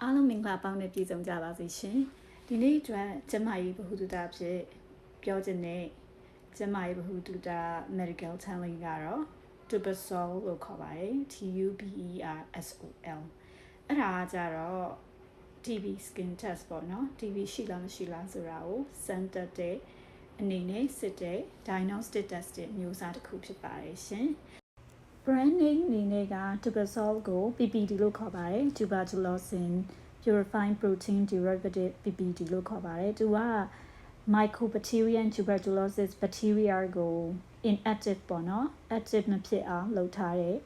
အားလုံးမင်္ဂလာပေါင်းနဲ့ပြည့်စုံကြပါစေရှင်ဒီနေ့အတွက်ကျမကြီးဗဟုသုတဖြစ်ပြောခြင်းနဲ့ကျမကြီးဗဟုသုတ medical telling ကတော့ Tubesol လို့ခေါ်ပါတယ် TUBERSOL အဲ့ဒါကြတော့ TB skin test ပေါ့နော် TB ရှိလားမရှိလားဆိုတာကိုစမ်းသပ်တဲ့အနေနဲ့စစ်တဲ့ diagnostic test ရဲ့မျိုးစားတစ်ခုဖြစ်ပါတယ်ရှင် brand name အနေနဲ့က Tubesol ကို PPD လို့ခေါ်ပါတယ် Tuberculosine Purifying Protein Derivative PPD လို့ခေါ်ပါတယ်သူက Mycobacterium tuberculosis bacteria ကို inactive ပေါ့နော် active မဖြစ်အောင်လုပ်ထားတယ်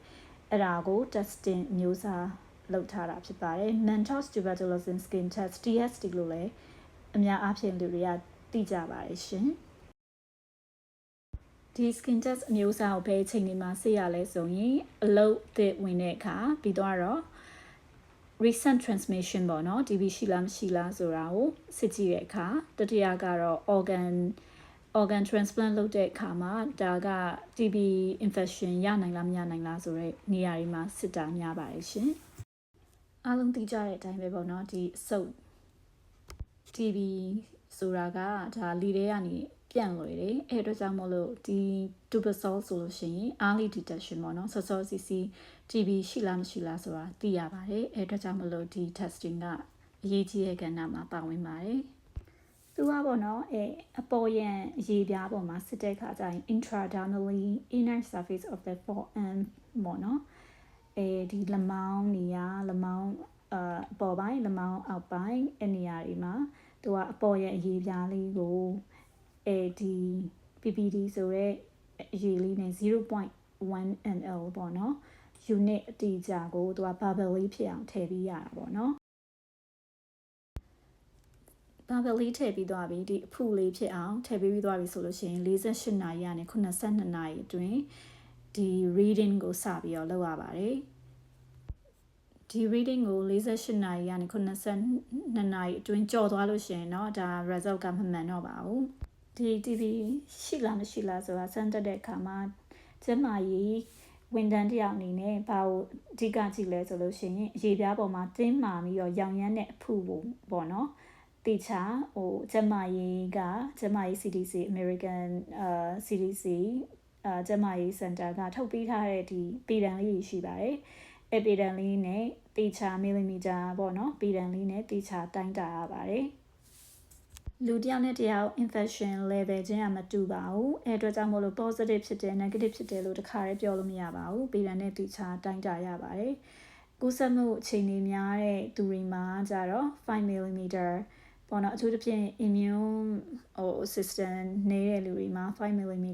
အဲ့ဒါကို testing မျိုးစားလုပ်ထားတာဖြစ်ပါတယ် Mentos tuberculosis skin test TST လို့လည်းအများအားဖြင့်လူတွေကသိကြပါတယ်ရှင်ဒီ skin test အမျိုးအစားကိုဘယ်အချိန်တွေမှာစစ်ရလဲဆိုရင်အလုပ်သစ်ဝင်တဲ့အခါပြီးတော့ recent transmission ပေါ့နော် TB ရှိလားမရှိလားဆိုတာကိုစစ်ကြည့်တဲ့အခါတတိယကတော့ organ transplant လုပ်တဲ့အခါမှာဒါက TB infection ရနိုင်လားမရနိုင်လားဆိုတဲ့နေရာတွေမှာစစ်တာများပါတယ်ရှင်အားလုံးသိကြတဲ့အတိုင်းပဲပေါ့နော်ဒီအဆုပ် TB ဆိုတာကဒါလီထဲကနေပြန့်လွယ်တယ်အဲ့အတွက်ကြောင့်မို့လို့ဒီ Tubesol ဆိုလို့ရှိရင် early detection ပေါ့နော်စောစောစီစီ TB ရှိလားမရှိလားဆိုတာသိရပါတယ်အဲ့အတွက်ကြောင့်မို့လို့ဒီ testing ကအရေးကြီးတဲ့ကဏ္ဍမှာပါဝင်ပါတယ်သူကပေါ့နော်အပေါ်ရန်အရေးပြားပေါ်မှာစစ်တဲ့အခါကျရင် intradermally inner surface of the forearm ပေါ့နော်ဒီလမောင်းနေရာလမောင်းအပေါ်ပိုင်းလမောင်းအောက်ပိုင်းအဲ့နေရာတွေမှာသူကအပေါ်ရန်အရေးပြားလေးကိုဒီ PPD ဆိုတဲ့အရေးလေးနဲ့ 0.1 ml ပေါ့နော် unit အတိအကျကိုသူက bubble လေးဖြစ်အောင်ထည့်ပြီးရတာပေါ့နော် bubble လေးထည့်ပြီးသွားပြီဒီအဖုလေးဖြစ်အောင်ထည့်ပြီးသွားပြီဆိုလို့ရှိရင်48နာရီကနေ82နာရီအတွင်းဒီ reading ကိုစပြီးတော့လုပ်ရပါတယ်ဒီ reading ကို48နာရီကနေ82နာရီအတွင်းကြော်သွားလို့ရှိရင်တော့ဒါ result ကမမှန်တော့ပါဘူးဒီ TB ရှိလားမရှိလားဆိုတာစမ်းသပ်တဲ့အခါမှာကျမကြီးဝန်ထမ်းတယောက်အနေနဲ့ဘာကိုအဓိကကြည့်လဲဆိုလို့ရှိရင်အရေးပြားပေါ်မှာတင်းမာပြီးတော့ရောင်ရမ်းတဲ့အဖုပေါ့နော်တေချာကျမကြီး CDC American CDC ကျမကြီး Center ကထုတ်ပေးထားတဲ့ဒီပေတံလေးရှိပါတယ်အဲ့ပေတံလေးနဲ့တေချာမီလီမီတာပေါ့နော်ပေတံလေးနဲ့တေချာတိုင်းတာရပါတယ်လူတယောက်နဲ့တယောက် infection level ချင်းကမတူပါဘူးအဲ့အတွက်ကြောင့်မို့လို့ positive ဖြစ်တယ် negative ဖြစ်တယ်လို့တခါတည်းပြောလို့မရပါဘူးပေတံနဲ့တေချာတိုင်းတာရပါတယ်ကူးစက်မှုအခြေအနေများတဲ့သူတွေမှာကြတော့5 mmပေါ့နော်အထူးသဖြင့် immune system နေတဲ့လူတွေမှာ5 mm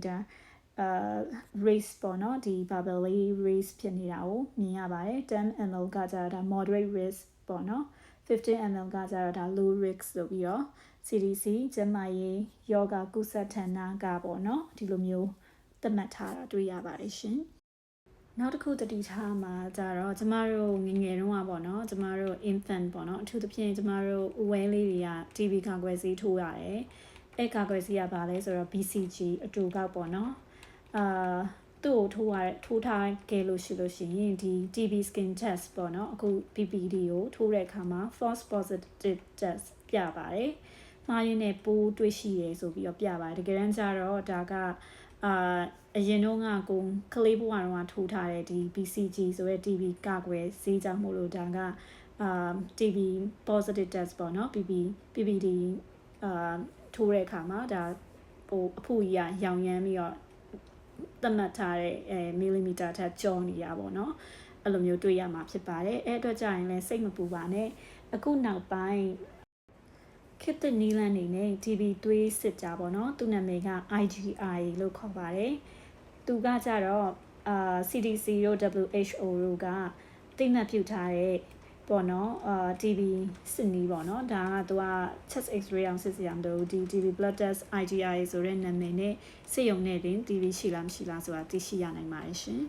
raise ပေါ့နော်ဒီ bubble raise ဖြစ်နေတာကိုမြင်ရပါတယ်10 ml ကကြတော့ဒါ moderate risk ပေါ့နော်15 ml ကကြတော့ဒါ low risk ဆိုပြီးတော့ CDC ကျန်းမာရေးယောဂကုသဌာနကပေါ့နော်ဒီလိုမျိုးသတ်မှတ်ထားတာတွေ့ရပါတယ်ရှင်နောက်တစ်ခုတတိထားမှာကြတော့ကျမတို့ငငယ်တုန်းကပေါ့နော်ကျမတို့ infant ပေါ့နော်အထူးသဖြင့်ကျမတို့ဥဝဲလေးတွေက TB ကာကွယ်ဆေးထိုးရတယ်အဲ့ကာကွယ်ဆေးကဘာလဲဆိုတော့ BCG အတူကောက်ပေါ့နော်သူ့ကိုထိုးထားခဲ့လို့ရှိရင်ဒီ TB skin test ပေါ့နော်အခု PPD ကိုထိုးတဲ့အခါမှာ false positive test ပြပါတယ်မှားရင်းနဲ့ပိုးတွေ့ရှိရဆိုပြီးတော့ပြပါတယ်တကယ်တမ်းကျတော့ဒါကအရင်တော့ကိုကလေးဘဝတော့ထိုးထားတဲ့ဒီ BCG ဆိုတဲ့ TB ကာကွယ်ဆေးကြောင့်မို့လို့ဒါကTB positive test ပေါ့နော် PPD ထိုးတဲ့အခါမှာဒါအဖူကြီးရောင်ရမ်းပြီးတော့သတ်မှတ်ထားတဲ့မီလီမီတာထက်ကျော်နေတာပေါ့နော်အဲ့လိုမျိုးတွေ့ရမှာဖြစ်ပါတယ်အဲ့အတွက်ကြရင်လည်းစိတ်မပူပါနဲ့အခုနောက်ပိုင်းခေတ်သစ်နီလန်နေနဲ့ TB သွေးစစ်ကြပေါ့နော်သူ့နာမည်က IgI လို့ခေါ်ပါတယ်သူကကြတော့CDC တို့ WHO တို့ကသိမှတ်ပြုထားတဲ့ပေါ့နော် TB စစ်နီးပေါ့နော်ဒါကသူက chest x-ray အောင်စစ်စရာမလိုဒီ TB blood test IgI ဆိုတဲ့နာမည်နဲ့စစ်ရုံနဲ့တင် TB ရှိလားမရှိလားဆိုတာသိရှိရနိုင်ပါတယ်ရှင်